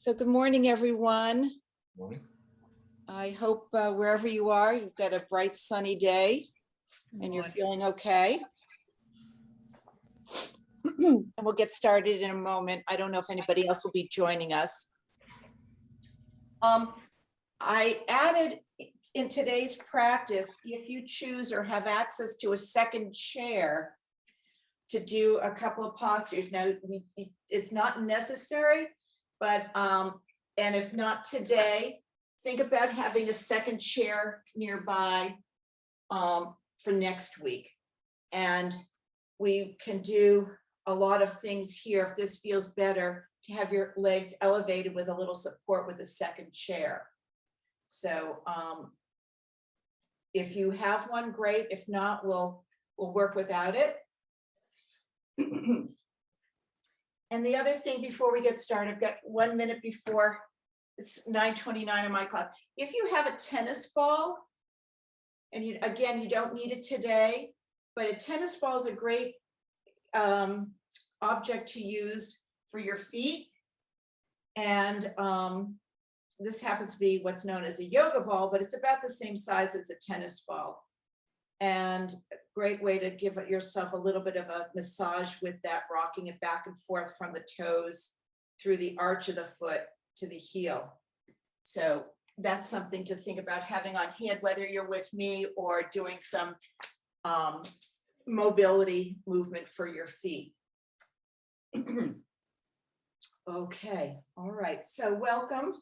So good morning, everyone. Morning. I hope wherever you are, you've got a bright sunny day and you're feeling okay. And we'll get started in a moment. I don't know if anybody else will be joining us. I added in today's practice, if you choose or have access to a second chair to do a couple of postures. Now, it's not necessary, but, and if not today, think about having a second chair nearby for next week. And we can do a lot of things here. If this feels better, to have your legs elevated with a little support with a second chair. So if you have one, great. If not, we'll work without it. And the other thing before we get started, I've got 1 minute before it's 9:29 on my clock. If you have a tennis ball, and you don't need it today, but a tennis ball is a great object to use for your feet. And this happens to be what's known as a yoga ball, but it's about the same size as a tennis ball. And a great way to give yourself a little bit of a massage with that, rocking it back and forth from the toes through the arch of the foot to the heel. So that's something to think about having on hand, whether you're with me or doing some mobility movement for your feet. Okay, all right, so welcome.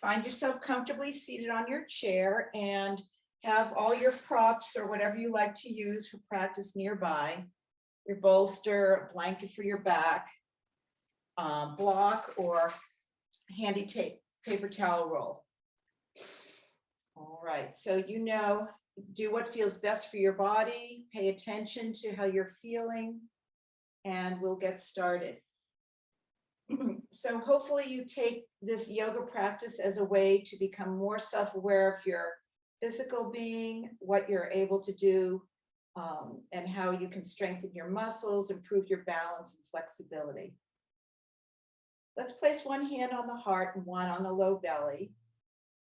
Find yourself comfortably seated on your chair and have all your props or whatever you like to use for practice nearby. Your bolster, a blanket for your back, block, or handy paper towel roll. All right, so do what feels best for your body, pay attention to how you're feeling, and we'll get started. So hopefully you take this yoga practice as a way to become more self-aware of your physical being, what you're able to do, and how you can strengthen your muscles, improve your balance and flexibility. Let's place one hand on the heart and one on the low belly.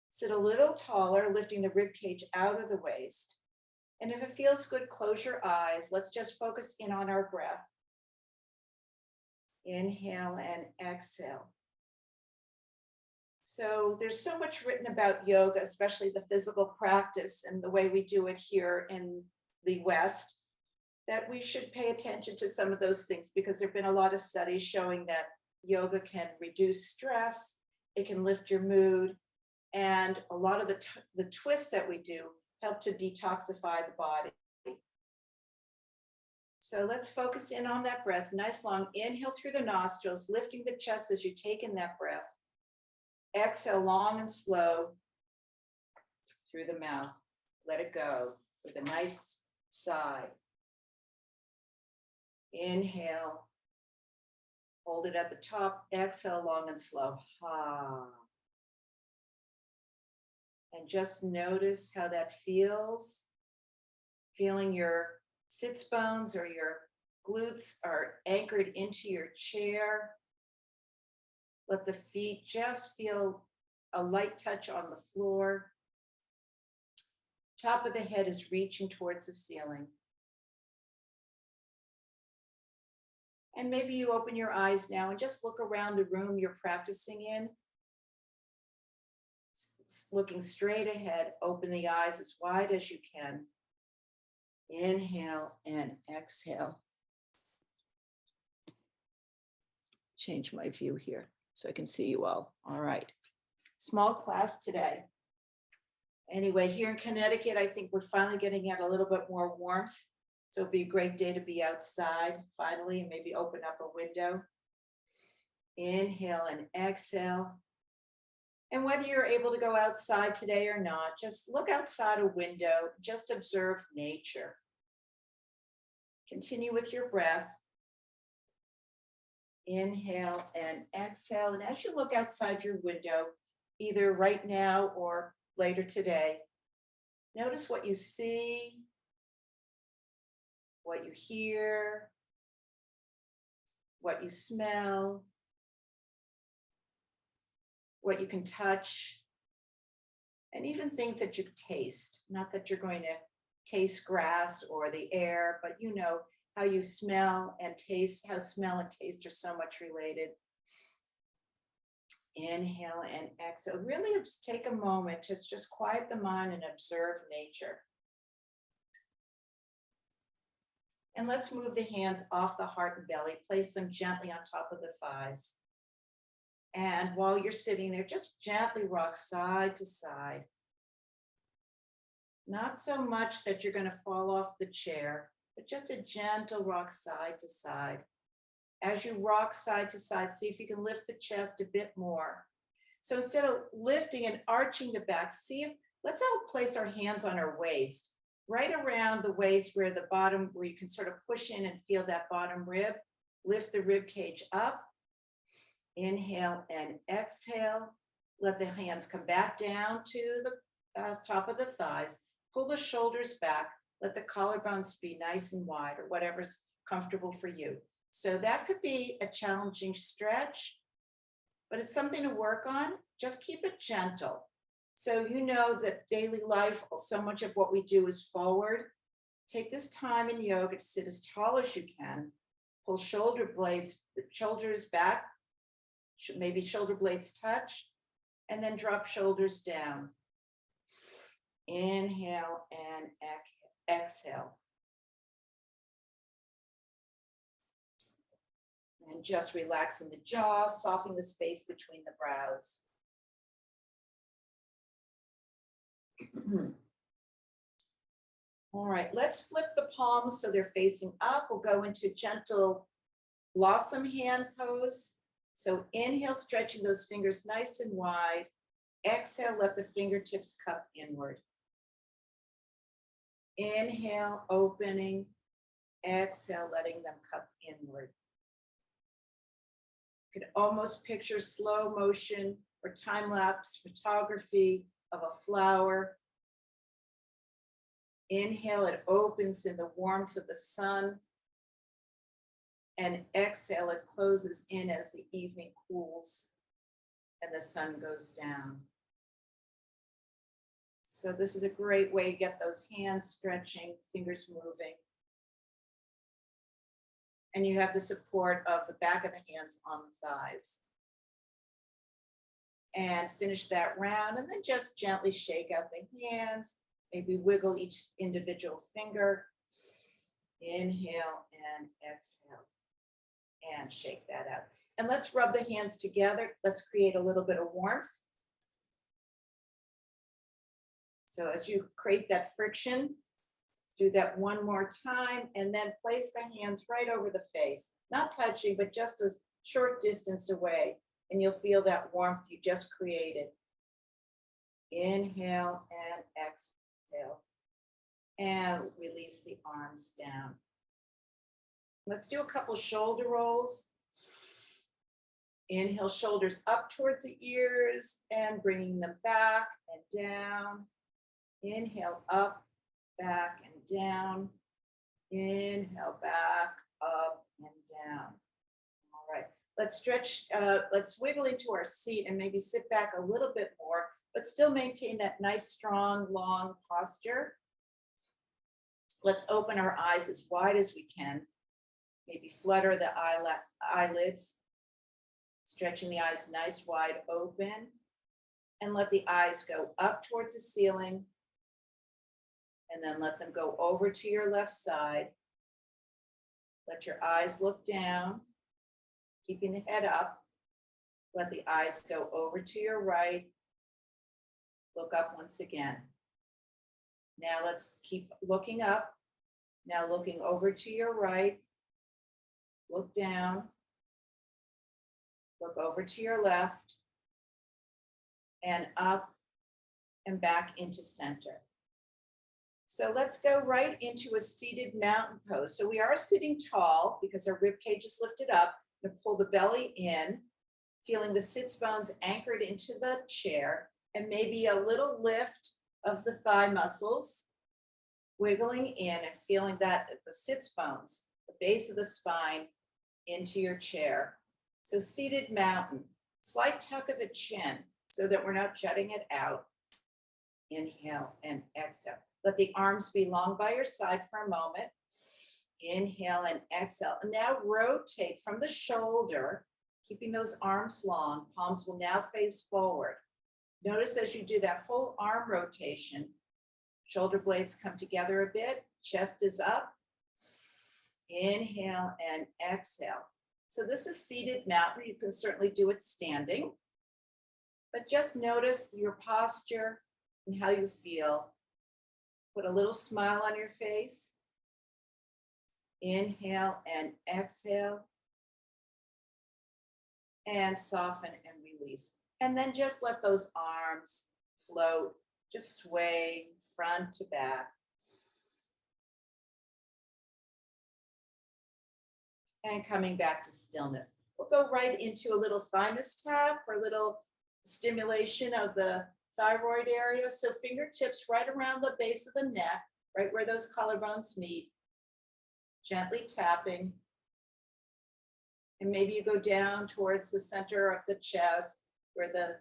Sit a little taller, lifting the rib cage out of the waist. And if it feels good, close your eyes. Let's just focus in on our breath. Inhale and exhale. So there's so much written about yoga, especially the physical practice and the way we do it here in the West, that we should pay attention to some of those things, because there have been a lot of studies showing that yoga can reduce stress, it can lift your mood, and a lot of the twists that we do help to detoxify the body. So let's focus in on that breath. Nice long inhale through the nostrils, lifting the chest as you take in that breath. Exhale long and slow through the mouth. Let it go with a nice sigh. Inhale. Hold it at the top. Exhale long and slow. Ha. And just notice how that feels. Feeling your sits bones or your glutes are anchored into your chair. Let the feet just feel a light touch on the floor. Top of the head is reaching towards the ceiling. And maybe you open your eyes now and just look around the room you're practicing in. Looking straight ahead, open the eyes as wide as you can. Inhale and exhale. Change my view here so I can see you all. All right. Small class today. Anyway, here in Connecticut, I think we're finally getting at a little bit more warmth. So it'll be a great day to be outside finally, and maybe open up a window. Inhale and exhale. And whether you're able to go outside today or not, just look outside a window, just observe nature. Continue with your breath. Inhale and exhale. And as you look outside your window, either right now or later today, notice what you see, what you hear, what you smell, what you can touch, and even things that you taste. Not that you're going to taste grass or the air, but you know how you smell and taste, how smell and taste are so much related. Inhale and exhale. Really take a moment to just quiet the mind and observe nature. And let's move the hands off the heart and belly. Place them gently on top of the thighs. And while you're sitting there, just gently rock side to side. Not so much that you're going to fall off the chair, but just a gentle rock side to side. As you rock side to side, see if you can lift the chest a bit more. So instead of lifting and arching the back, see if, let's all place our hands on our waist, right around the waist where the bottom, where you can sort of push in and feel that bottom rib. Lift the rib cage up. Inhale and exhale. Let the hands come back down to the top of the thighs. Pull the shoulders back. Let the collarbones be nice and wide, or whatever's comfortable for you. So that could be a challenging stretch, but it's something to work on. Just keep it gentle. So you know that daily life, so much of what we do is forward. Take this time in yoga to sit as tall as you can. Pull shoulder blades, shoulders back, maybe shoulder blades touch, and then drop shoulders down. Inhale and exhale. And just relaxing the jaw, softening the space between the brows. All right, let's flip the palms so they're facing up. We'll go into gentle blossom hand pose. So inhale, stretching those fingers nice and wide. Exhale, let the fingertips cup inward. Inhale, opening. Exhale, letting them cup inward. You can almost picture slow motion or time-lapse photography of a flower. Inhale, it opens in the warmth of the sun. And exhale, it closes in as the evening cools and the sun goes down. So this is a great way to get those hands stretching, fingers moving. And you have the support of the back of the hands on the thighs. And finish that round, and then just gently shake out the hands. Maybe wiggle each individual finger. Inhale and exhale. And shake that out. And let's rub the hands together. Let's create a little bit of warmth. So as you create that friction, do that one more time, and then place the hands right over the face, not touching, but just a short distance away, and you'll feel that warmth you just created. Inhale and exhale, and release the arms down. Let's do a couple shoulder rolls. Inhale, shoulders up towards the ears and bringing them back and down. Inhale, up, back and down. Inhale, back, up and down. All right, let's stretch, let's wiggle into our seat and maybe sit back a little bit more, but still maintain that nice, strong, long posture. Let's open our eyes as wide as we can. Maybe flutter the eyelids, stretching the eyes nice, wide open, and let the eyes go up towards the ceiling, and then let them go over to your left side. Let your eyes look down, keeping the head up. Let the eyes go over to your right. Look up once again. Now let's keep looking up. Now looking over to your right. Look down. Look over to your left. And up and back into center. So let's go right into a seated mountain pose. So we are sitting tall because our rib cage is lifted up. And pull the belly in, feeling the sits bones anchored into the chair, and maybe a little lift of the thigh muscles, wiggling in and feeling that the sits bones, the base of the spine, into your chair. So seated mountain, slight tuck of the chin. so that we're not jutting it out. Inhale and exhale. Let the arms be long by your side for a moment. Inhale and exhale. And now rotate from the shoulder, keeping those arms long. Palms will now face forward. Notice as you do that whole arm rotation, shoulder blades come together a bit, chest is up. Inhale and exhale. So this is seated mountain. You can certainly do it standing, but just notice your posture and how you feel. Put a little smile on your face. Inhale and exhale. And soften and release. And then just let those arms float, just sway front to back. And coming back to stillness. We'll go right into a little thymus tap for a little stimulation of the thyroid area. So fingertips right around the base of the neck, right where those collarbones meet. Gently tapping. And maybe you go down towards the center of the chest where the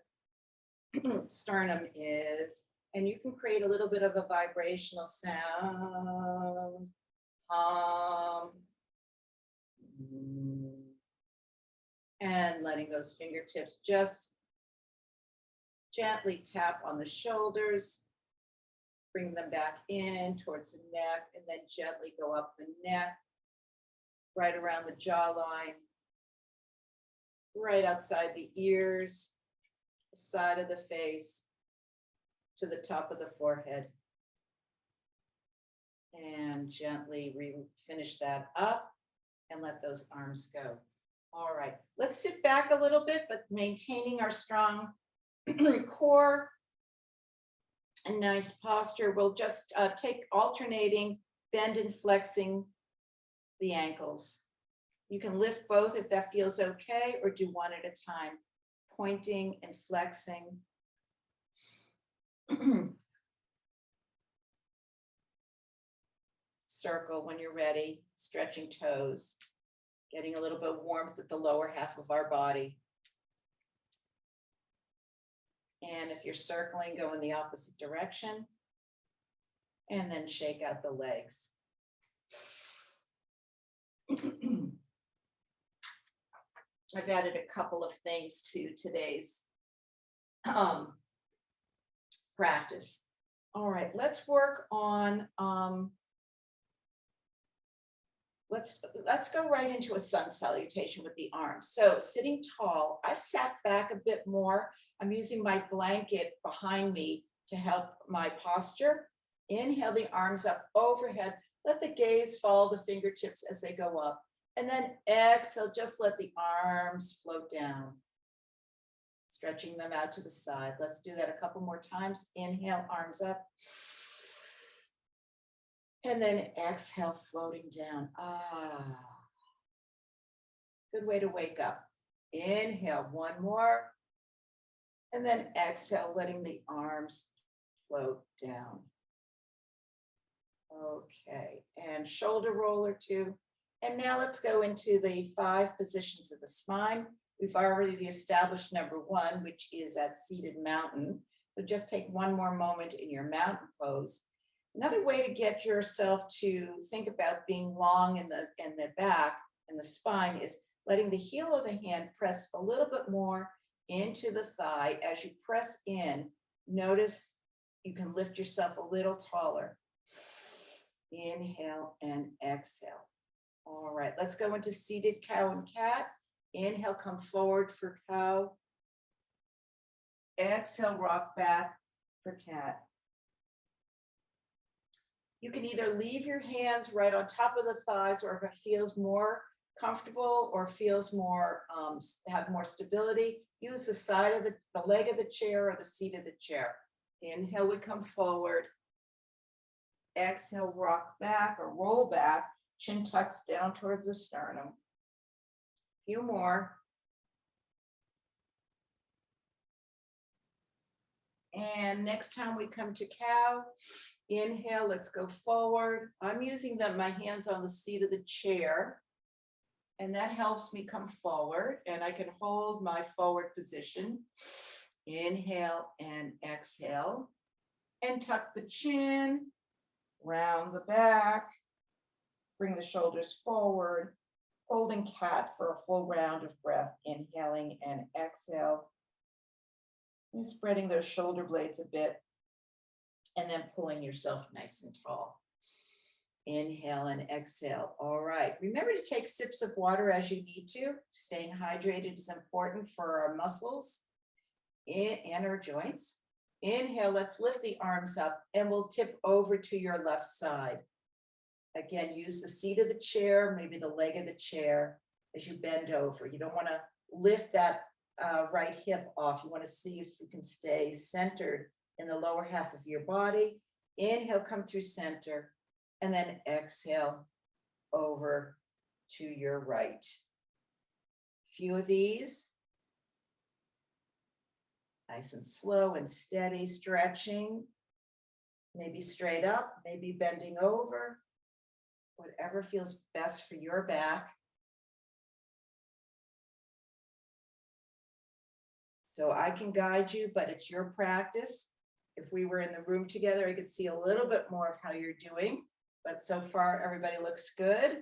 sternum is. And you can create a little bit of a vibrational sound. And letting those fingertips just gently tap on the shoulders, bring them back in towards the neck, and then gently go up the neck, right around the jawline, right outside the ears, the side of the face, to the top of the forehead. And gently finish that up and let those arms go. All right, let's sit back a little bit, but maintaining our strong core and nice posture. We'll just take alternating bend and flexing the ankles. You can lift both if that feels okay, or do one at a time, pointing and flexing. Circle when you're ready, stretching toes, getting a little bit of warmth at the lower half of our body. And if you're circling, go in the opposite direction. And then shake out the legs. I've added a couple of things to today's practice. All right, let's work on, let's go right into a sun salutation with the arms. So sitting tall, I've sat back a bit more. I'm using my blanket behind me to help my posture. Inhale the arms up overhead. Let the gaze follow the fingertips as they go up. And then exhale, just let the arms float down. Stretching them out to the side. Let's do that a couple more times. Inhale, arms up. And then exhale, floating down. Good way to wake up. Inhale, one more. And then exhale, letting the arms float down. Okay, and shoulder roll or two. And now let's go into the 5 positions of the spine. We've already established number 1, which is that seated mountain. So just take one more moment in your mountain pose. Another way to get yourself to think about being long in the back and the spine is letting the heel of the hand press a little bit more into the thigh. As you press in, notice you can lift yourself a little taller. Inhale and exhale. All right, let's go into seated cow and cat. Inhale, come forward for cow. Exhale, rock back for cat. You can either leave your hands right on top of the thighs, or if it feels more comfortable or feels more, have more stability, use the side of the leg of the chair or the seat of the chair. Inhale, we come forward. Exhale, rock back or roll back. Chin tucks down towards the sternum. A few more. And next time we come to cow, inhale, let's go forward. I'm using my hands on the seat of the chair, and that helps me come forward, and I can hold my forward position. Inhale and exhale. And tuck the chin, round the back, bring the shoulders forward, holding cat for a full round of breath, inhaling and exhale. And spreading those shoulder blades a bit, and then pulling yourself nice and tall. Inhale and exhale. All right. Remember to take sips of water as you need to. Staying hydrated is important for our muscles and our joints. Inhale, let's lift the arms up and we'll tip over to your left side. Again, use the seat of the chair, maybe the leg of the chair as you bend over. You don't want to lift that right hip off. You want to see if you can stay centered in the lower half of your body. Inhale, come through center, and then exhale over to your right. Few of these. Nice and slow and steady, stretching, maybe straight up, maybe bending over, whatever feels best for your back. So I can guide you, but it's your practice. If we were in the room together, I could see a little bit more of how you're doing, but so far everybody looks good.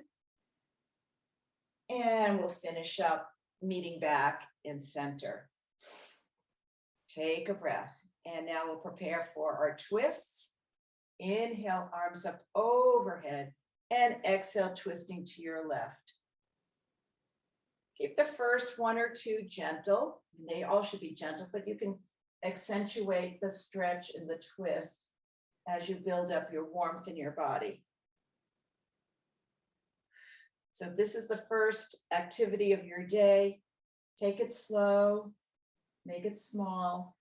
And we'll finish up meeting back in center. Take a breath, and now we'll prepare for our twists. Inhale, arms up overhead, and exhale, twisting to your left. Keep the first one or two gentle. They all should be gentle, but you can accentuate the stretch and the twist as you build up your warmth in your body. So if this is the first activity of your day, take it slow. Make it small.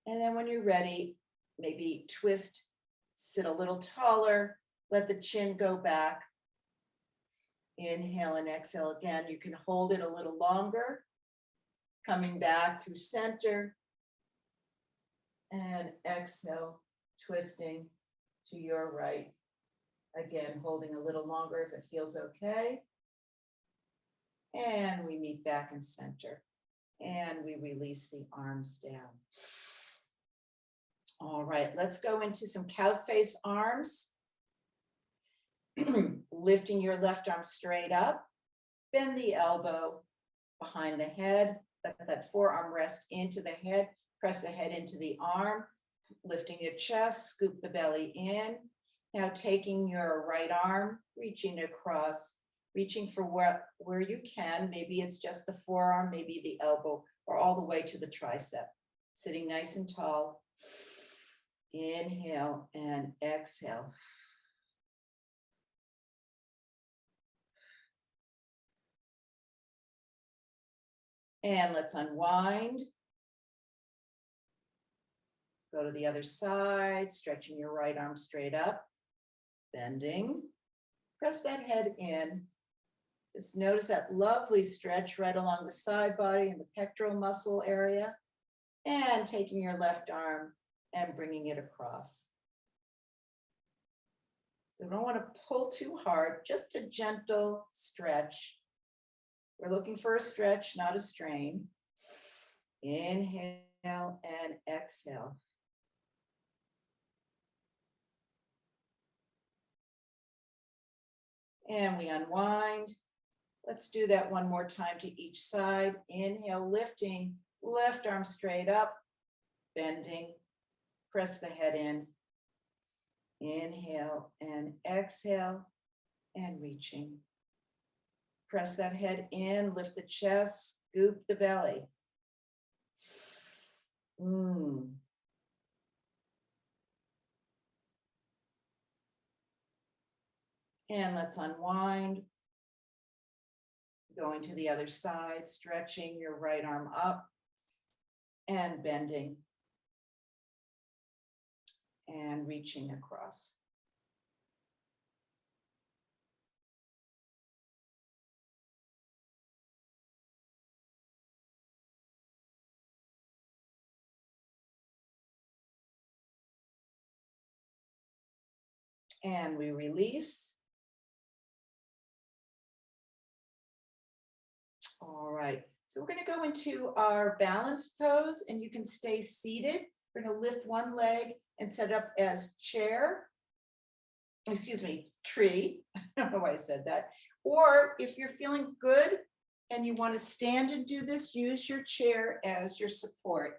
And then when you're ready, maybe twist, sit a little taller, let the chin go back. Inhale and exhale again. You can hold it a little longer, coming back through center. And exhale, twisting to your right. Again, holding a little longer if it feels okay. And we meet back in center. And we release the arms down. All right, let's go into some cow face arms. Lifting your left arm straight up, bend the elbow behind the head, let that forearm rest into the head, press the head into the arm, lifting your chest, scoop the belly in. Now taking your right arm, reaching across, reaching for where you can. Maybe it's just the forearm, maybe the elbow, or all the way to the tricep. Sitting nice and tall. Inhale and exhale. And let's unwind. Go to the other side, stretching your right arm straight up, bending. Press that head in. Just notice that lovely stretch right along the side body and the pectoral muscle area. And taking your left arm and bringing it across. So don't want to pull too hard, just a gentle stretch. We're looking for a stretch, not a strain. Inhale and exhale. And we unwind. Let's do that one more time to each side. Inhale, lifting, left arm straight up, bending, press the head in. Inhale and exhale, and reaching. Press that head in, lift the chest, scoop the belly. And let's unwind. Going to the other side, stretching your right arm up and bending and reaching across. And we release. All right, So we're going to go into our balance pose, and you can stay seated. We're going to lift one leg and set up as chair. Excuse me, tree. I don't know why I said that. Or if you're feeling good and you want to stand and do this, use your chair as your support.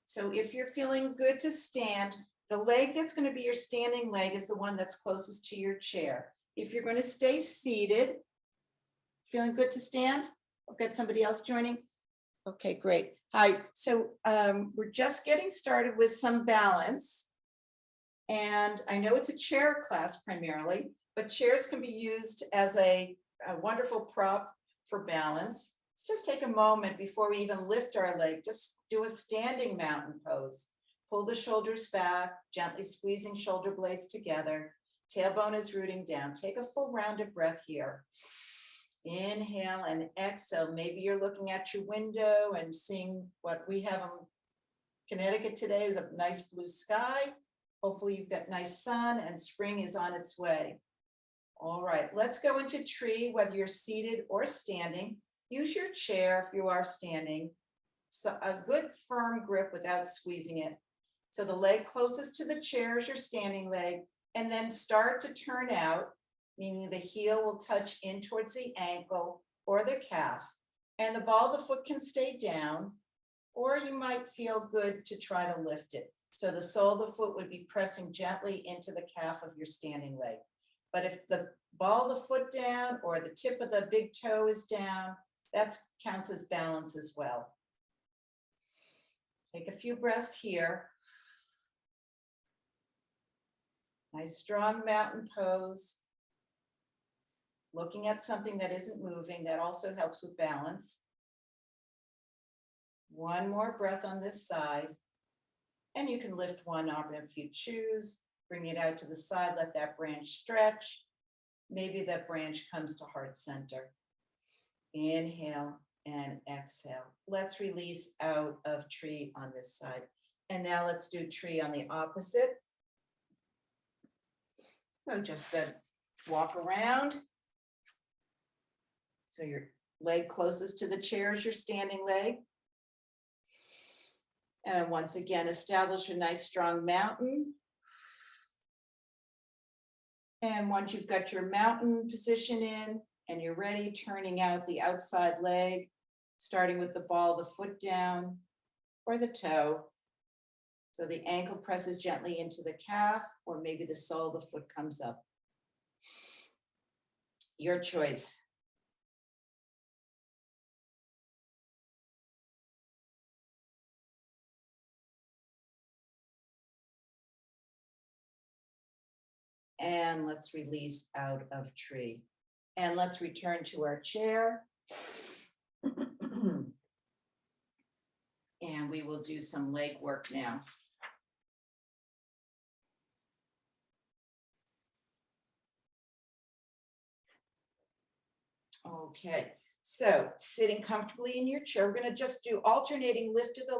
So if you're feeling good to stand, the leg that's going to be your standing leg is the one that's closest to your chair. If you're going to stay seated, feeling good to stand? I've got somebody else joining. Okay, great. Hi. So we're just getting started with some balance. And I know it's a chair class primarily, but chairs can be used as a wonderful prop for balance. Let's just take a moment before we even lift our leg. Just do a standing mountain pose. Pull the shoulders back, gently squeezing shoulder blades together. Tailbone is rooting down. Take a full round of breath here. Inhale and exhale. Maybe you're looking at your window and seeing what we have in Connecticut today is a nice blue sky. Hopefully you've got nice sun and spring is on its way. All right, let's go into tree, whether you're seated or standing. Use your chair if you are standing. So a good firm grip without squeezing it. So the leg closest to the chair is your standing leg, and then start to turn out, meaning the heel will touch in towards the ankle or the calf. And the ball of the foot can stay down, or you might feel good to try to lift it. So the sole of the foot would be pressing gently into the calf of your standing leg. But if the ball of the foot down or the tip of the big toe is down, that counts as balance as well. Take a few breaths here. Nice strong mountain pose. Looking at something that isn't moving, that also helps with balance. One more breath on this side. And you can lift one arm if you choose. Bring it out to the side, let that branch stretch. Maybe that branch comes to heart center. Inhale and exhale. Let's release out of tree on this side. And now let's do tree on the opposite. So just walk around. So your leg closest to the chair is your standing leg. And once again, establish a nice strong mountain. And once you've got your mountain position in and you're ready, turning out the outside leg, starting with the ball of the foot down or the toe. So the ankle presses gently into the calf, or maybe the sole of the foot comes up. Your choice. And let's release out of tree. And let's return to our chair. And we will do some leg work now. Okay, so sitting comfortably in your chair, we're going to just do alternating lift of the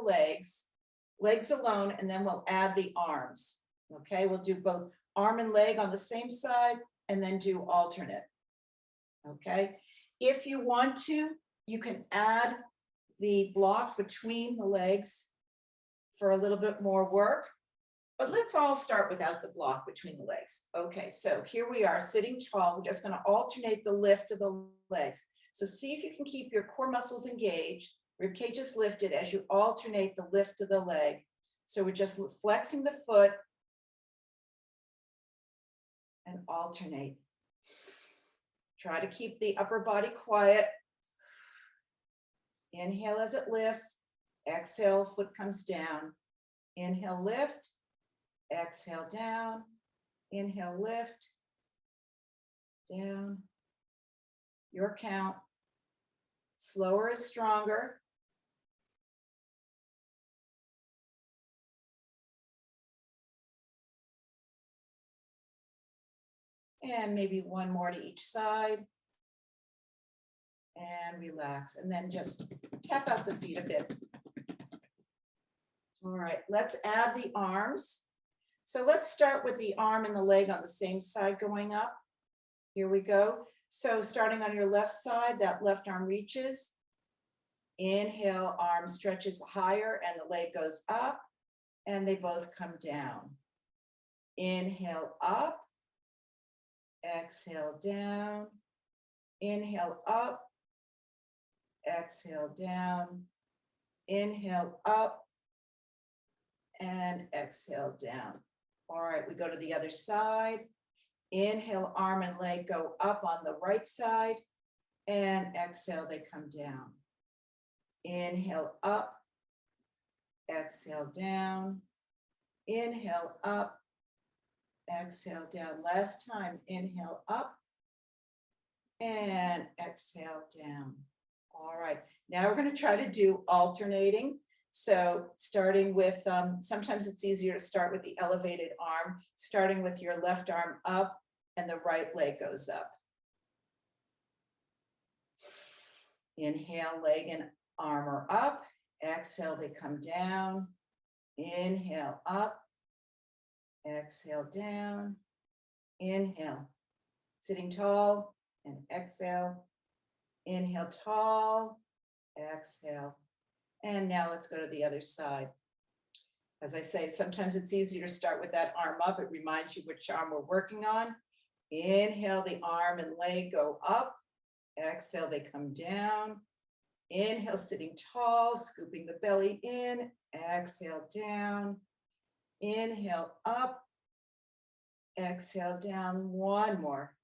legs alone, and then we'll add the arms. Okay, we'll do both arm and leg on the same side and then do alternate. Okay, if you want to, you can add the block between the legs for a little bit more work, but let's all start without the block between the legs. Okay, so here we are sitting tall. We're just going to alternate the lift of the legs. So see if you can keep your core muscles engaged, rib cage is lifted as you alternate the lift of the leg. So we're just flexing the foot and alternate. Try to keep the upper body quiet. Inhale as it lifts, exhale, foot comes down. Inhale, lift, exhale, down. Inhale, lift, down. Your count. Slower is stronger. And maybe one more to each side. And relax. And then just tap out the feet a bit. All right, let's add the arms. So let's start with the arm and the leg on the same side going up. Here we go. So starting on your left side, that left arm reaches. Inhale, arm stretches higher and the leg goes up and they both come down. Inhale up, exhale down, inhale up, exhale down, inhale up, and exhale down. All right, we go to the other side. Inhale, arm and leg go up on the right side, and exhale, they come down. Inhale up, exhale down, inhale up, exhale down. Last time, inhale up, and exhale down. All right, now we're going to try to do alternating. So starting with, sometimes it's easier to start with the elevated arm, starting with your left arm up and the right leg goes up. Inhale, leg and arm are up. Exhale, they come down. Inhale up. Exhale down. Inhale, sitting tall and exhale. Inhale tall, exhale. And now let's go to the other side. As I say, sometimes it's easier to start with that arm up. It reminds you which arm we're working on. Inhale, the arm and leg go up. Exhale, they come down. Inhale, sitting tall, scooping the belly in. Exhale, down. Inhale, up. Exhale, down. One more.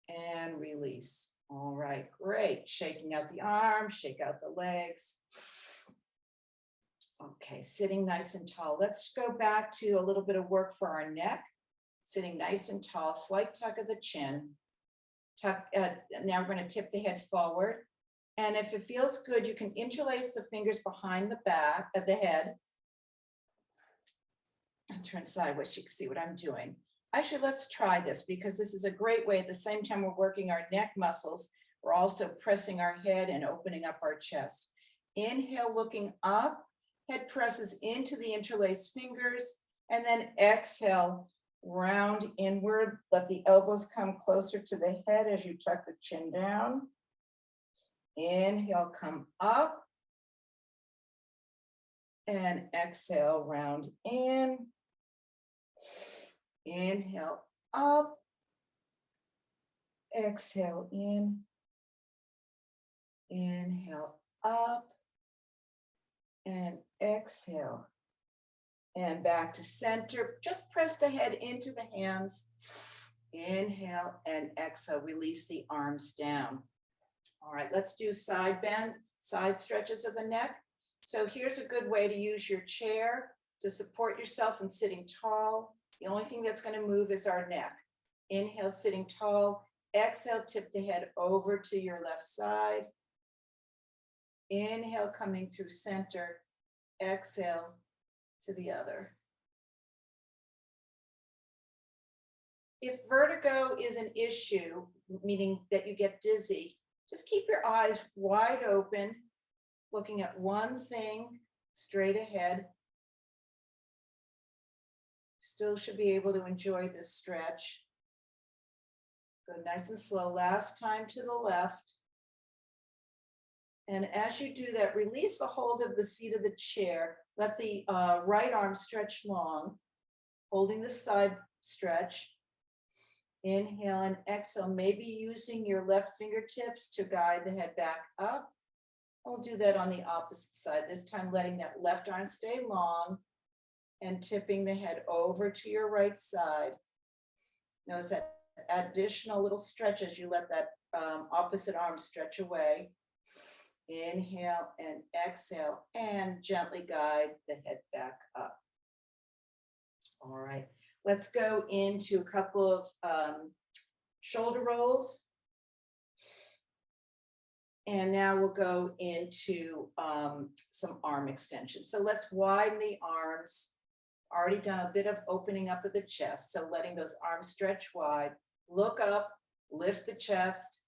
And release. All right, great. Shaking out the arms, shake out the legs. Okay, sitting nice and tall. Let's go back to a little bit of work for our neck. Sitting nice and tall, slight tuck of the chin. Tuck. Now we're going to tip the head forward. And if it feels good, you can interlace the fingers behind the back of the head. I'll turn sideways, you can see what I'm doing. Actually, let's try this because this is a great way. At the same time we're working our neck muscles, we're also pressing our head and opening up our chest. Inhale, looking up, head presses into the interlaced fingers, and then exhale, round inward. Let the elbows come closer to the head as you tuck the chin down. Inhale, come up, and exhale, round in. Inhale up, exhale in, inhale up, and exhale. And back to center. Just press the head into the hands. Inhale and exhale. Release the arms down. All right, let's do side bend, side stretches of the neck. So here's a good way to use your chair to support yourself in sitting tall. The only thing that's going to move is our neck. Inhale, sitting tall. Exhale, tip the head over to your left side. Inhale, coming through center. Exhale to the other. If vertigo is an issue, meaning that you get dizzy, just keep your eyes wide open, looking at one thing straight ahead. Still should be able to enjoy this stretch. Go nice and slow. Last time to the left. And as you do that, release the hold of the seat of the chair. Let the right arm stretch long, holding the side stretch. Inhale and exhale, maybe using your left fingertips to guide the head back up. We'll do that on the opposite side, this time letting that left arm stay long and tipping the head over to your right side. Notice that additional little stretch as you let that opposite arm stretch away. Inhale and exhale and gently guide the head back up. All right, let's go into a couple of shoulder rolls. And now we'll go into some arm extensions. So let's widen the arms. Already done a bit of opening up of the chest. So letting those arms stretch wide. Look up, lift the chest.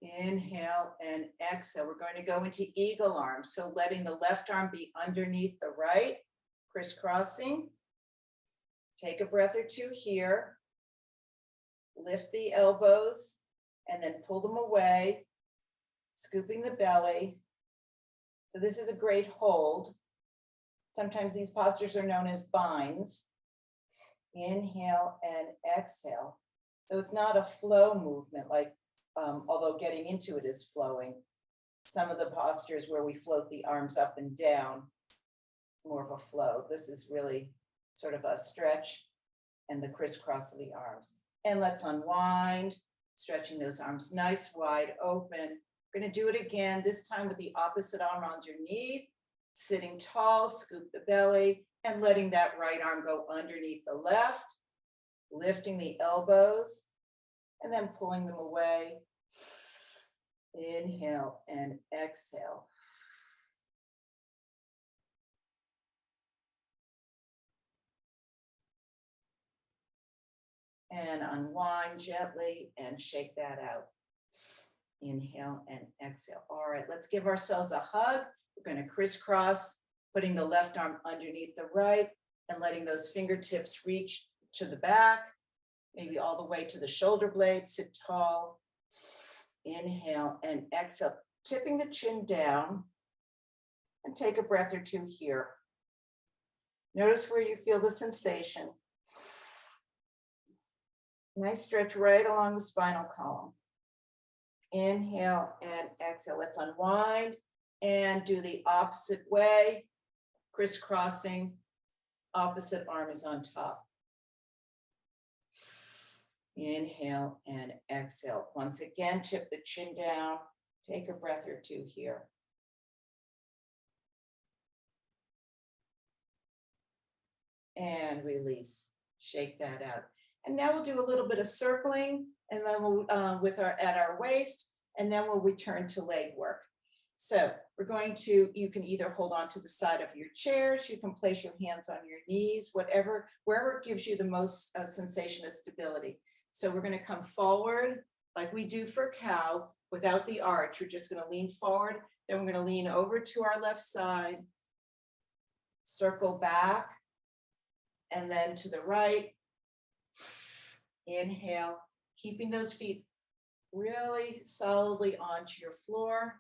Inhale and exhale. We're going to go into eagle arms. So letting the left arm be underneath the right, crisscrossing. Take a breath or two here. lift the elbows and then pull them away, scooping the belly. So this is a great hold. Sometimes these postures are known as binds. Inhale and exhale. So it's not a flow movement, like, although getting into it is flowing. Some of the postures where we float the arms up and down, more of a flow. This is really sort of a stretch and the crisscross of the arms. And let's unwind, stretching those arms nice, wide open. We're going to do it again, this time with the opposite arm underneath, sitting tall, scoop the belly, and letting that right arm go underneath the left, lifting the elbows, and then pulling them away. Inhale and exhale. And unwind gently and shake that out. Inhale and exhale. All right, let's give ourselves a hug. We're going to crisscross, putting the left arm underneath the right and letting those fingertips reach to the back, maybe all the way to the shoulder blades. Sit tall. Inhale and exhale, tipping the chin down, and take a breath or two here. Notice where you feel the sensation. Nice stretch right along the spinal column. Inhale and exhale. Let's unwind and do the opposite way, crisscrossing. Opposite arm is on top. Inhale and exhale. Once again, tip the chin down. Take a breath or two here. And release. Shake that out. And now we'll do a little bit of circling, and then we'll at our waist, and then we'll return to leg work. So we're going to, you can either hold on to the side of your chairs, you can place your hands on your knees, whatever, wherever it gives you the most sensation of stability. So we're going to come forward like we do for cow without the arch. We're just going to lean forward. Then we're going to lean over to our left side, circle back, and then to the right. Inhale, keeping those feet really solidly onto your floor.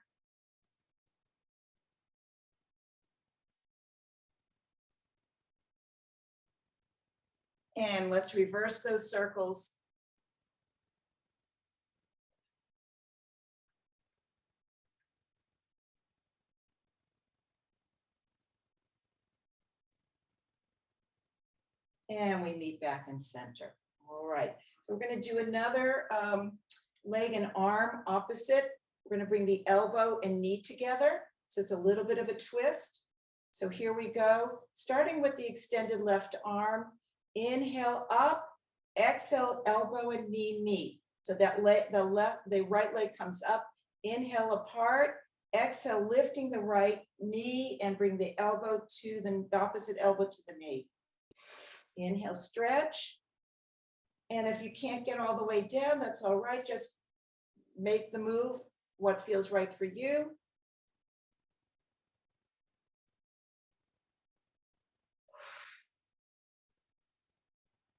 And let's reverse those circles. And we meet back in center. All right, so we're going to do another leg and arm opposite. We're going to bring the elbow and knee together. So it's a little bit of a twist. So here we go, starting with the extended left arm. Inhale up, exhale, elbow and knee meet. So that the right leg comes up. Inhale apart, exhale, lifting the right knee and bring the elbow to the opposite elbow to the knee. Inhale, stretch. And if you can't get all the way down, that's all right. Just make the move, what feels right for you.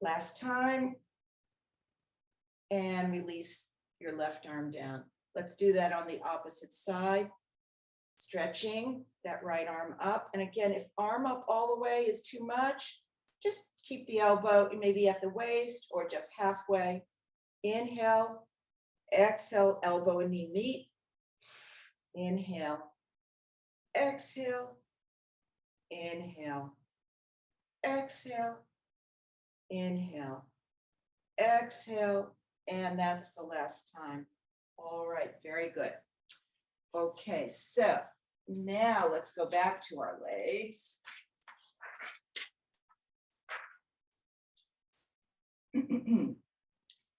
Last time. And release your left arm down. Let's do that on the opposite side. Stretching that right arm up. And again, if arm up all the way is too much, just keep the elbow maybe at the waist or just halfway. Inhale, exhale, elbow and knee meet. Inhale, exhale, inhale, exhale, inhale, exhale, and that's the last time. All right, very good. Okay, so now let's go back to our legs.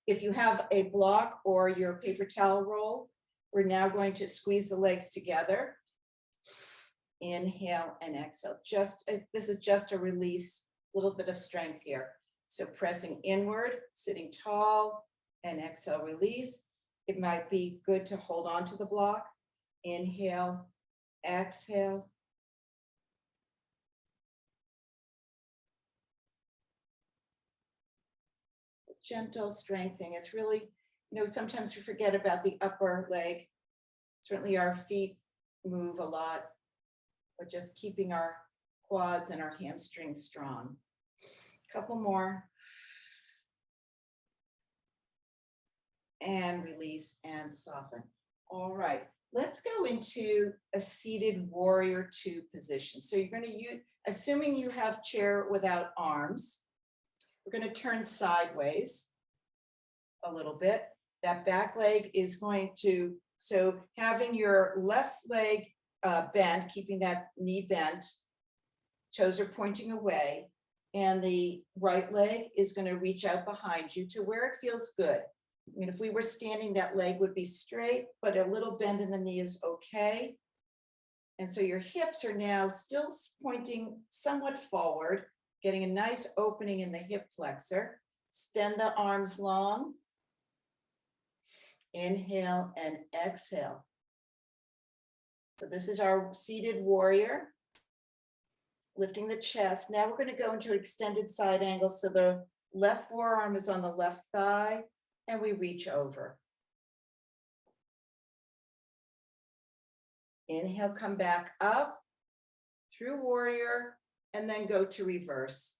If you have a block or your paper towel roll, we're now going to squeeze the legs together. Inhale and exhale. This is just a release, a little bit of strength here. So pressing inward, sitting tall, and exhale, release. It might be good to hold on to the block. Inhale, exhale. Gentle strengthening. It's really, sometimes we forget about the upper leg. Certainly our feet move a lot, but just keeping our quads and our hamstrings strong. Couple more. And release and soften. All right, let's go into a seated warrior two position. So you're going to use, assuming you have chair without arms, we're going to turn sideways a little bit. That back leg is going to, so having your left leg bent, keeping that knee bent, toes are pointing away, and the right leg is going to reach out behind you to where it feels good. I mean, if we were standing, that leg would be straight, but a little bend in the knee is okay. And so your hips are now still pointing somewhat forward, getting a nice opening in the hip flexor. Extend the arms long. Inhale and exhale. So this is our seated warrior. Lifting the chest. Now we're going to go into an extended side angle. So the left forearm is on the left thigh. And we reach over. Inhale, come back up through warrior, and then go to reverse.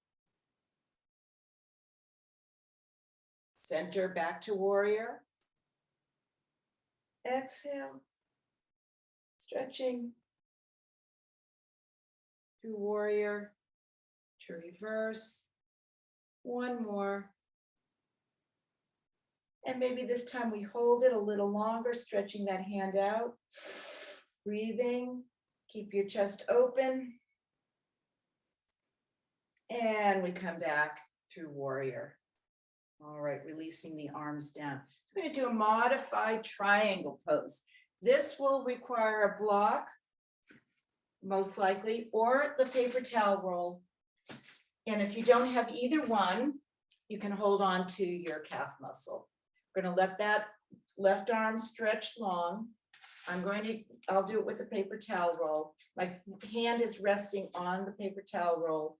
Center back to warrior. Exhale, stretching through warrior to reverse. One more. And maybe this time we hold it a little longer, stretching that hand out, breathing, keep your chest open. And we come back through warrior. All right, releasing the arms down. I'm going to do a modified triangle pose. This will require a block, most likely, or the paper towel roll. And if you don't have either one, you can hold on to your calf muscle. We're going to let that left arm stretch long. I'll do it with the paper towel roll. My hand is resting on the paper towel roll.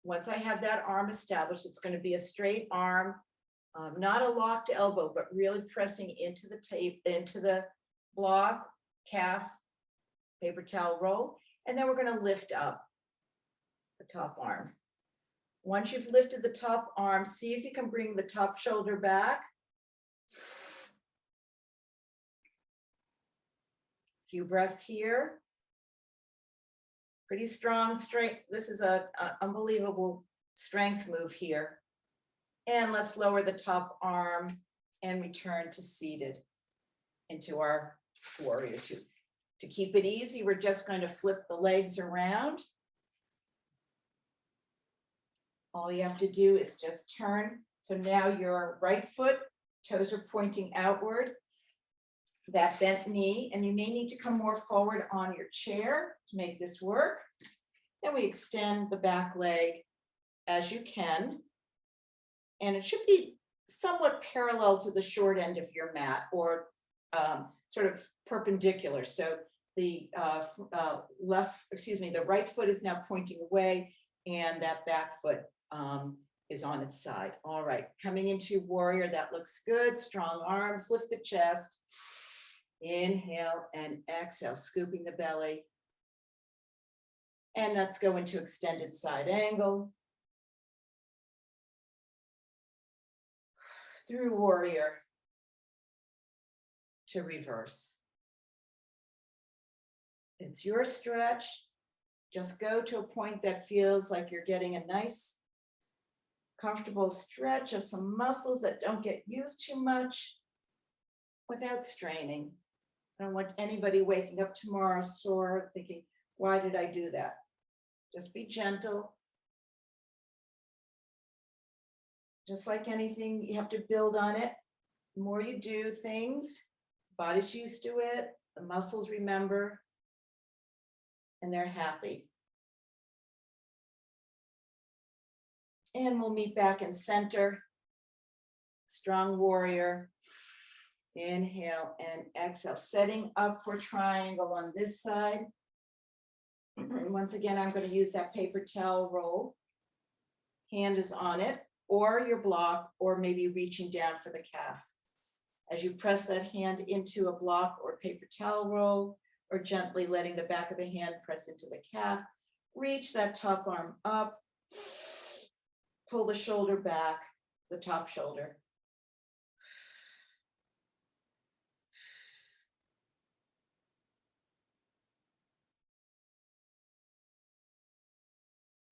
Once I have that arm established, it's going to be a straight arm, not a locked elbow, but really pressing into the tape, into the block, calf, paper towel roll. And then we're going to lift up the top arm. Once you've lifted the top arm, see if you can bring the top shoulder back. Few breaths here. Pretty strong strength. This is an unbelievable strength move here. And let's lower the top arm and return to seated into our warrior two. To keep it easy, we're just going to flip the legs around. All you have to do is just turn. So now your right foot, toes are pointing outward, that bent knee, and you may need to come more forward on your chair to make this work. Then we extend the back leg as you can. And it should be somewhat parallel to the short end of your mat, or sort of perpendicular. So the the right foot is now pointing away, and that back foot is on its side. All right, coming into warrior, that looks good. Strong arms, lift the chest. Inhale and exhale, scooping the belly. And let's go into extended side angle. Through warrior to reverse. It's your stretch. Just go to a point that feels like you're getting a nice, comfortable stretch of some muscles that don't get used too much without straining. I don't want anybody waking up tomorrow sore thinking, why did I do that? Just be gentle. Just like anything, you have to build on it. The more you do things, body's used to it, the muscles remember, and they're happy. And we'll meet back in center. Strong warrior. Inhale and exhale, setting up for triangle on this side. Once again, I'm going to use that paper towel roll. Hand is on it. or your block, or maybe reaching down for the calf. As you press that hand into a block or paper towel roll, or gently letting the back of the hand press into the calf, reach that top arm up, pull the shoulder back, the top shoulder.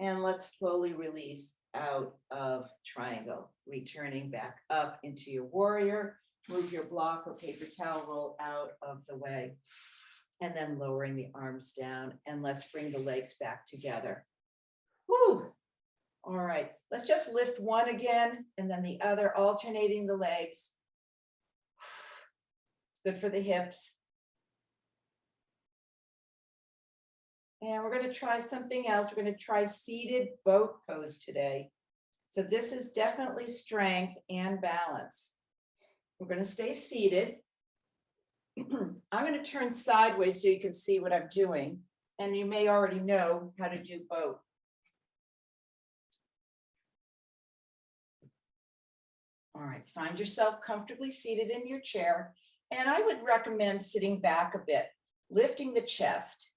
And let's slowly release out of triangle, returning back up into your warrior. Move your block or paper towel roll out of the way, and then lowering the arms down. And let's bring the legs back together. Woo! All right, let's just lift one again, and then the other, alternating the legs. It's good for the hips. And we're going to try something else. We're going to try seated boat pose today. So this is definitely strength and balance. We're going to stay seated. I'm going to turn sideways so you can see what I'm doing. And you may already know how to do both. All right, find yourself comfortably seated in your chair. And I would recommend sitting back a bit, lifting the chest.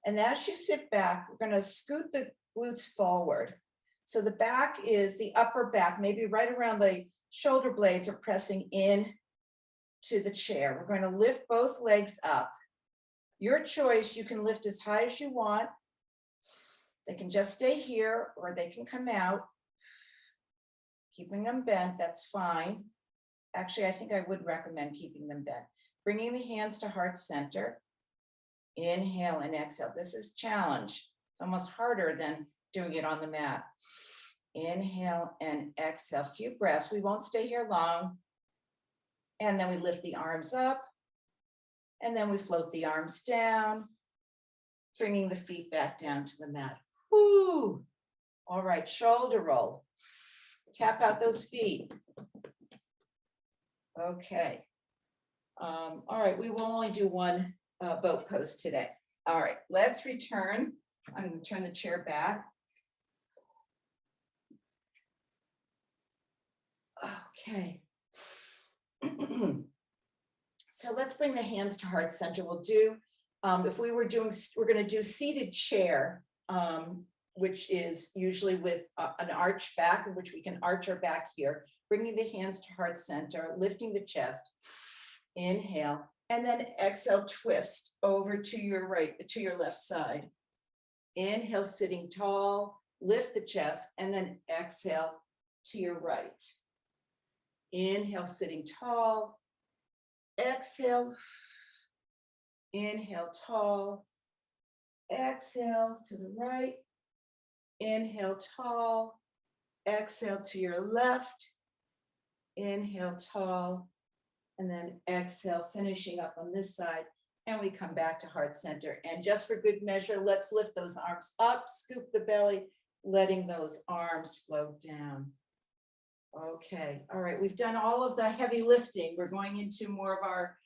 And as you sit back, we're going to scoot the glutes forward. So the back is the upper back, maybe right around the shoulder blades are pressing in to the chair. We're going to lift both legs up. Your choice, you can lift as high as you want. They can just stay here or they can come out. Keeping them bent, that's fine. Actually, I think I would recommend keeping them bent. Bringing the hands to heart center. Inhale and exhale. This is challenge. It's almost harder than doing it on the mat. Inhale and exhale. Few breaths. We won't stay here long. And then we lift the arms up. And then we float the arms down, bringing the feet back down to the mat. Woo! All right, shoulder roll. Tap out those feet. Okay. All right, we will only do one boat pose today. All right, let's return. I'm going to turn the chair back. Okay. So let's bring the hands to heart center. We'll do, if we were doing, we're going to do seated chair, which is usually with an arch back, in which we can arch our back here, bringing the hands to heart center, lifting the chest. Inhale. And then exhale, twist over to your right, to your left side. Inhale, sitting tall, lift the chest, and then exhale to your right. Inhale, sitting tall. Exhale. Inhale, tall. Exhale to the right. Inhale, tall. Exhale to your left. Inhale, tall. And then exhale, finishing up on this side. And we come back to heart center. And just for good measure, let's lift those arms up, scoop the belly, letting those arms float down. Okay, all right, we've done all of the heavy lifting. We're going into more of our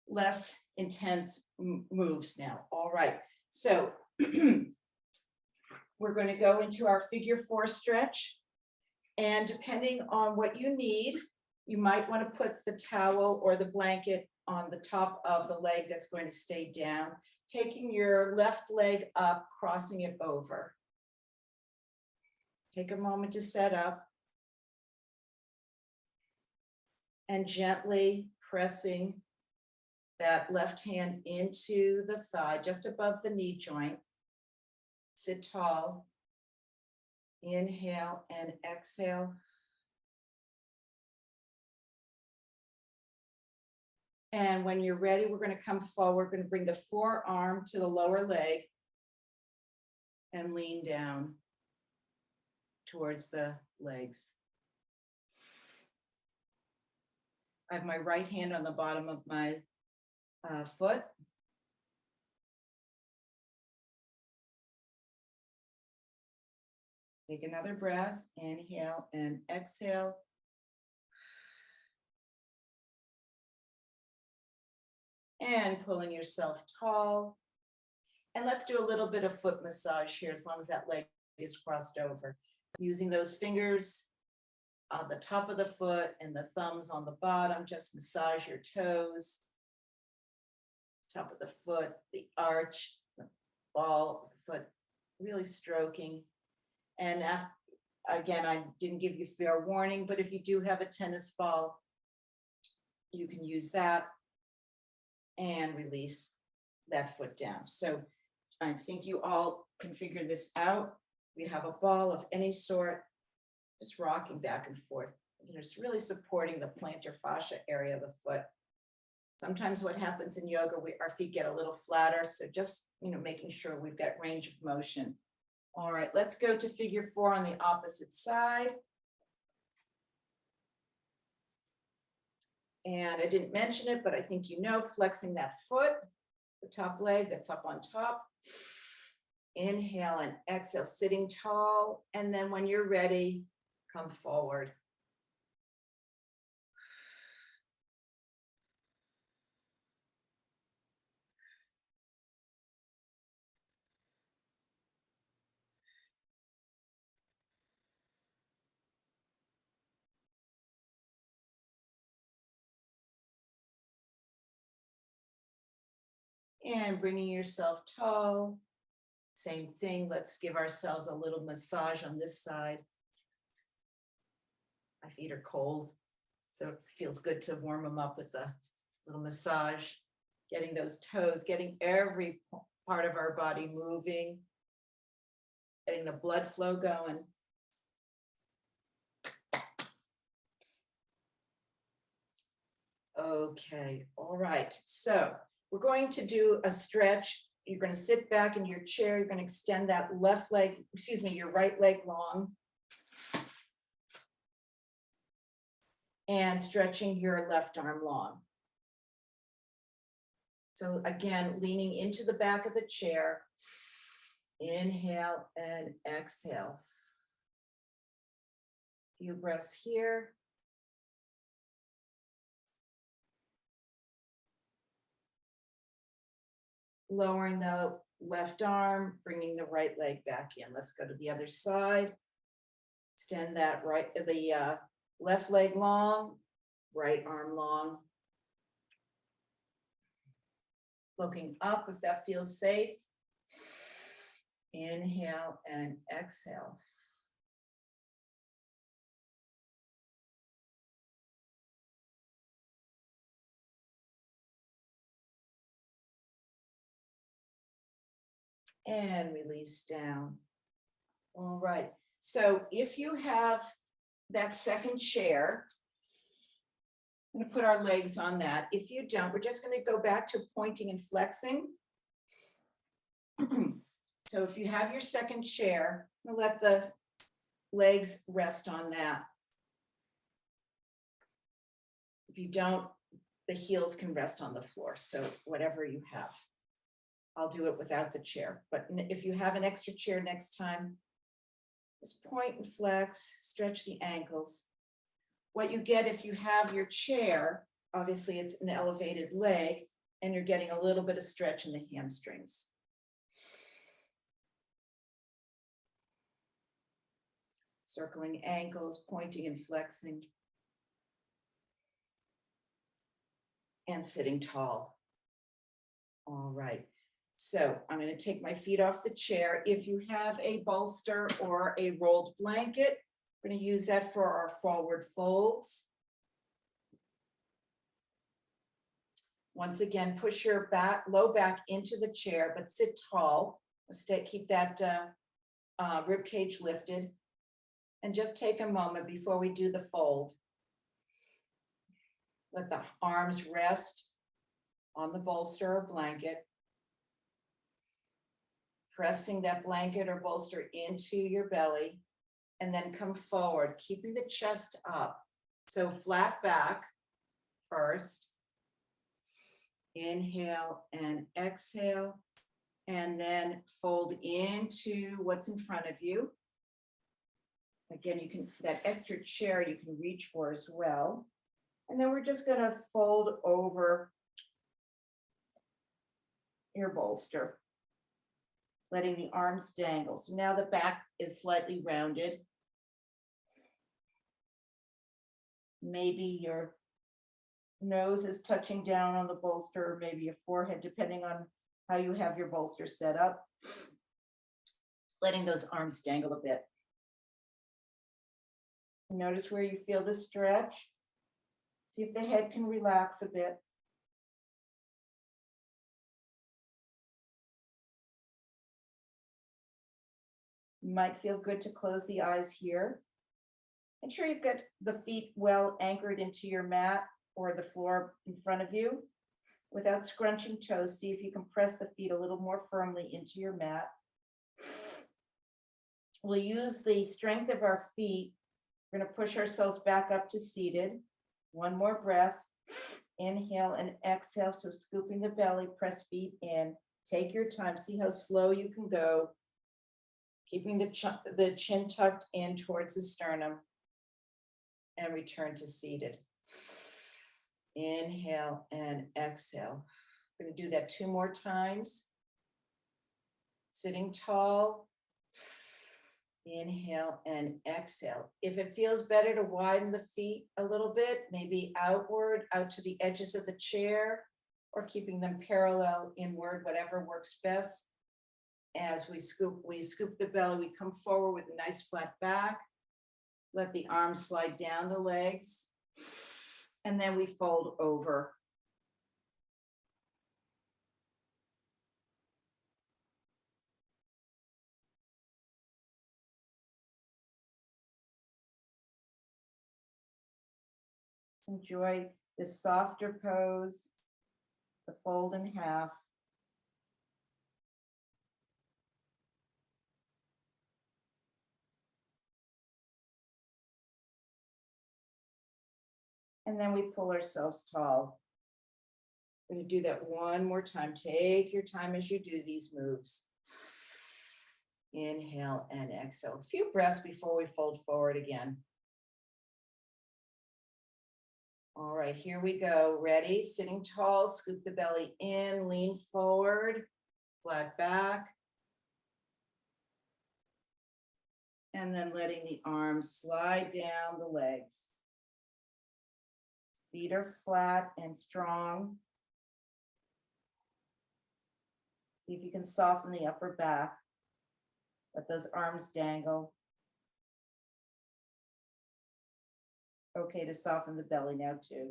less intense moves now. All right, so we're going to go into our figure 4 stretch. And depending on what you need, you might want to put the towel or the blanket on the top of the leg that's going to stay down, taking your left leg up, crossing it over. Take a moment to set up. And gently pressing that left hand into the thigh, just above the knee joint. Sit tall. Inhale and exhale. And when you're ready, we're going to come forward. We're going to bring the forearm to the lower leg and lean down towards the legs. I have my right hand on the bottom of my foot. Take another breath, inhale and exhale. And pulling yourself tall. And let's do a little bit of foot massage here, as long as that leg is crossed over. Using those fingers on the top of the foot and the thumbs on the bottom. Just massage your toes. Top of the foot, the arch, the ball of the foot, really stroking. And after, again, I didn't give you fair warning, but if you do have a tennis ball, you can use that and release that foot down. So I think you all can figure this out. We have a ball of any sort, just rocking back and forth. It's really supporting the plantar fascia area of the foot. Sometimes what happens in yoga, our feet get a little flatter. So just, making sure we've got range of motion. All right, let's go to figure 4 on the opposite side. And I didn't mention it, but I think flexing that foot, the top leg that's up on top. Inhale and exhale, sitting tall. And then when you're ready, come forward. And bringing yourself tall. Same thing. Let's give ourselves a little massage on this side. My feet are cold, so it feels good to warm them up with a little massage. Getting those toes, getting every part of our body moving. Getting the blood flow going. Okay, all right. So we're going to do a stretch. You're going to sit back in your chair. You're going to extend that your right leg long. And stretching your left arm long. So again, leaning into the back of the chair. Inhale and exhale. Few breaths here. Lowering the left arm, bringing the right leg back in. Let's go to the other side. Extend that left leg long, right arm long. Looking up if that feels safe. Inhale and exhale. And release down. All right. So if you have that second chair, I'm going to put our legs on that. If you don't, we're just going to go back to pointing and flexing. So if you have your second chair, I'm going to let the legs rest on that. If you don't, the heels can rest on the floor. So whatever you have. I'll do it without the chair. But if you have an extra chair next time, just point and flex, stretch the ankles. What you get if you have your chair, obviously it's an elevated leg, and you're getting a little bit of stretch in the hamstrings. Circling ankles, pointing and flexing. And sitting tall. All right. So I'm going to take my feet off the chair. If you have a bolster or a rolled blanket, we're going to use that for our forward folds. Once again, push your low back into the chair, but sit tall. Keep that rib cage lifted. And just take a moment before we do the fold. Let the arms rest on the bolster or blanket. Pressing that blanket or bolster into your belly, and then come forward, keeping the chest up. So flat back first. Inhale and exhale, and then fold into what's in front of you. Again, that extra chair you can reach for as well. And then we're just going to fold over your bolster, letting the arms dangle. So now the back is slightly rounded. Maybe your nose is touching down on the bolster, or maybe your forehead, depending on how you have your bolster set up. Letting those arms dangle a bit. Notice where you feel the stretch. See if the head can relax a bit. You might feel good to close the eyes here. Make sure you've got the feet well anchored into your mat or the floor in front of you. Without scrunching toes, see if you can press the feet a little more firmly into your mat. We'll use the strength of our feet. We're going to push ourselves back up to seated. One more breath. Inhale and exhale. So scooping the belly, press feet in. Take your time. See how slow you can go. Keeping the chin tucked in towards the sternum. And return to seated. Inhale and exhale. We're going to do that 2 more times. Sitting tall. Inhale and exhale. If it feels better to widen the feet a little bit, maybe outward, out to the edges of the chair, or keeping them parallel inward, whatever works best. As we scoop the belly, we come forward with a nice flat back. Let the arms slide down the legs. And then we fold over. Enjoy this softer pose, the fold in half. And then we pull ourselves tall. We're going to do that one more time. Take your time as you do these moves. Inhale and exhale. A few breaths before we fold forward again. All right, here we go. Ready? Sitting tall, scoop the belly in, lean forward, flat back. And then letting the arms slide down the legs. Feet are flat and strong. See if you can soften the upper back. Let those arms dangle. Okay to soften the belly now too.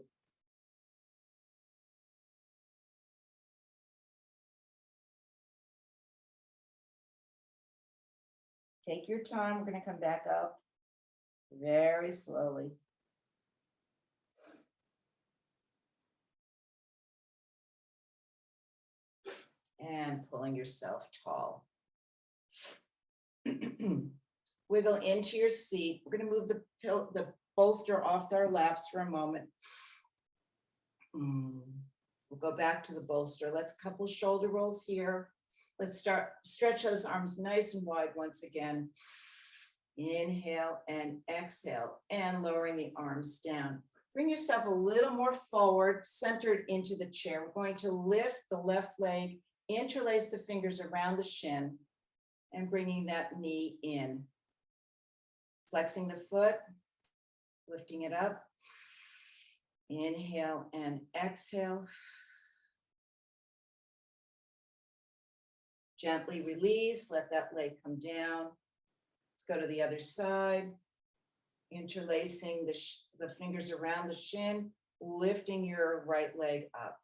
Take your time. We're going to come back up very slowly. And pulling yourself tall. Wiggle into your seat. We're going to move the bolster off our laps for a moment. We'll go back to the bolster. Let's couple shoulder rolls here. Let's stretch those arms nice and wide once again. Inhale and exhale, and lowering the arms down. Bring yourself a little more forward, centered into the chair. We're going to lift the left leg, interlace the fingers around the shin, and bringing that knee in. Flexing the foot, lifting it up. Inhale and exhale. Gently release, let that leg come down. Let's go to the other side. Interlacing the fingers around the shin, lifting your right leg up.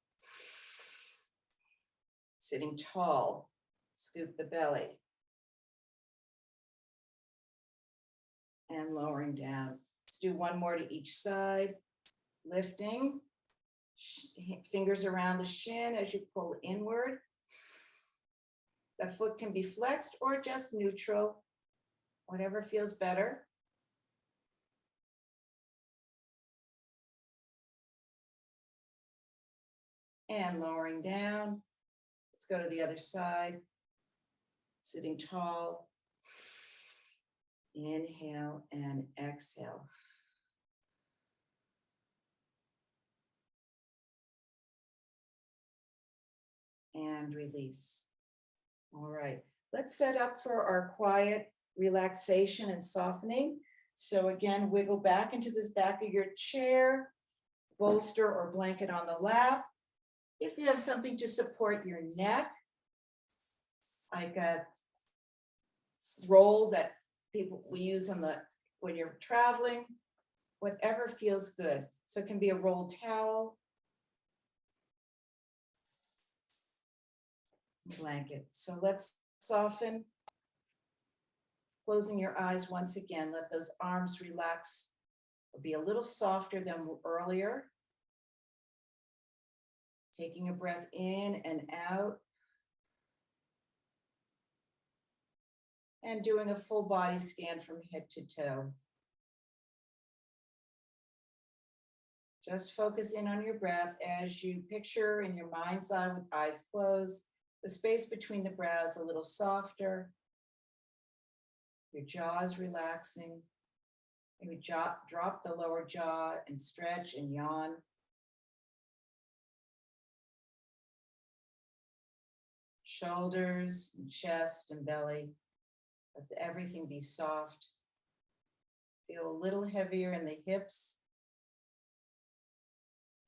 Sitting tall, scoop the belly. And lowering down. Let's do one more to each side. Lifting, fingers around the shin as you pull inward. The foot can be flexed or just neutral, whatever feels better. And lowering down. Let's go to the other side. Sitting tall. Inhale and exhale. And release. All right, let's set up for our quiet relaxation and softening. So again, wiggle back into this back of your chair, bolster or blanket on the lap. If you have something to support your neck, like a roll that we use when you're traveling, whatever feels good. So it can be a rolled towel, blanket. So let's soften. Closing your eyes once again, let those arms relax or be a little softer than earlier. Taking a breath in and out. And doing a full body scan from head to toe. Just focus in on your breath as you picture in your mind's eye with eyes closed, the space between the brows a little softer. Your jaw is relaxing. Maybe drop the lower jaw and stretch and yawn. Shoulders, and chest, and belly. Let everything be soft. Feel a little heavier in the hips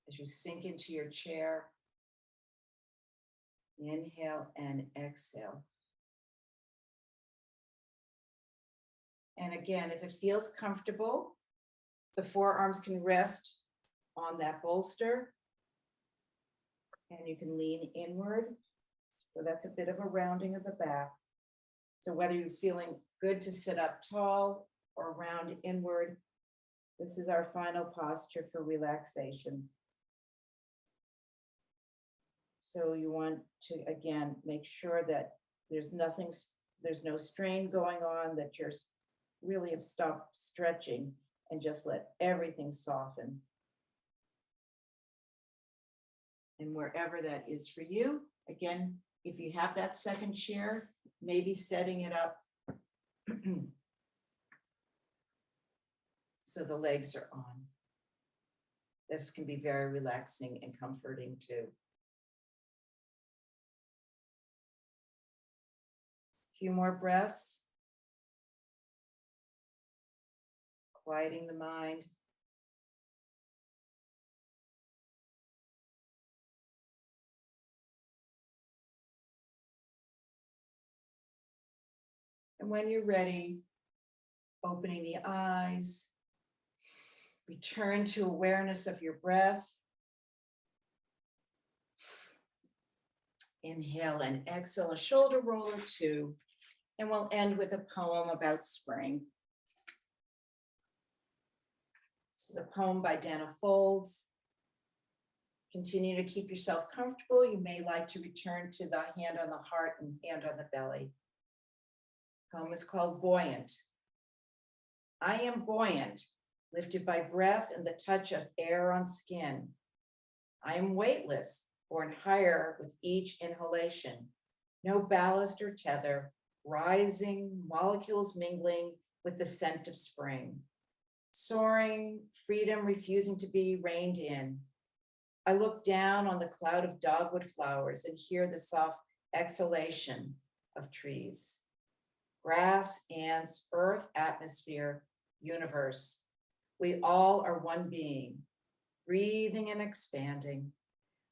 as you sink into your chair. Inhale and exhale. And again, if it feels comfortable, the forearms can rest on that bolster. And you can lean inward. So that's a bit of a rounding of the back. So whether you're feeling good to sit up tall or round inward, this is our final posture for relaxation. So you want to, again, make sure that there's no strain going on, that you're really have stopped stretching and just let everything soften. And wherever that is for you, again, if you have that second chair, maybe setting it up so the legs are on. This can be very relaxing and comforting too. A few more breaths. Quieting the mind. And when you're ready, opening the eyes, return to awareness of your breath. Inhale and exhale, a shoulder roll or two, and we'll end with a poem about spring. This is a poem by Dana Folds. Continue to keep yourself comfortable. You may like to return to the hand on the heart and hand on the belly. The poem is called Buoyant. I am buoyant, lifted by breath and the touch of air on skin. I am weightless, borne higher with each inhalation. No ballast or tether, rising, molecules mingling with the scent of spring. Soaring, freedom refusing to be reined in. I look down on the cloud of dogwood flowers and hear the soft exhalation of trees. Grass, ants, earth, atmosphere, universe. We all are one being, breathing and expanding.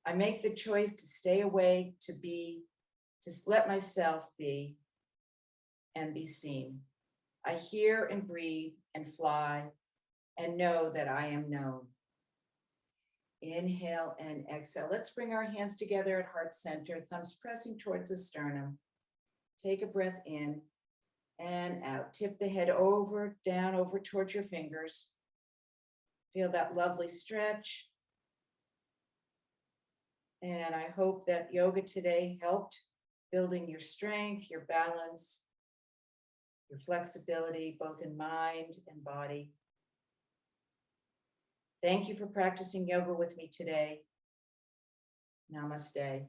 I make the choice to stay awake, to let myself be and be seen. I hear and breathe and fly and know that I am known. Inhale and exhale. Let's bring our hands together at heart center, thumbs pressing towards the sternum. Take a breath in and out. Tip the head over, down, over towards your fingers. Feel that lovely stretch. And I hope that yoga today helped building your strength, your balance, your flexibility, both in mind and body. Thank you for practicing yoga with me today. Namaste.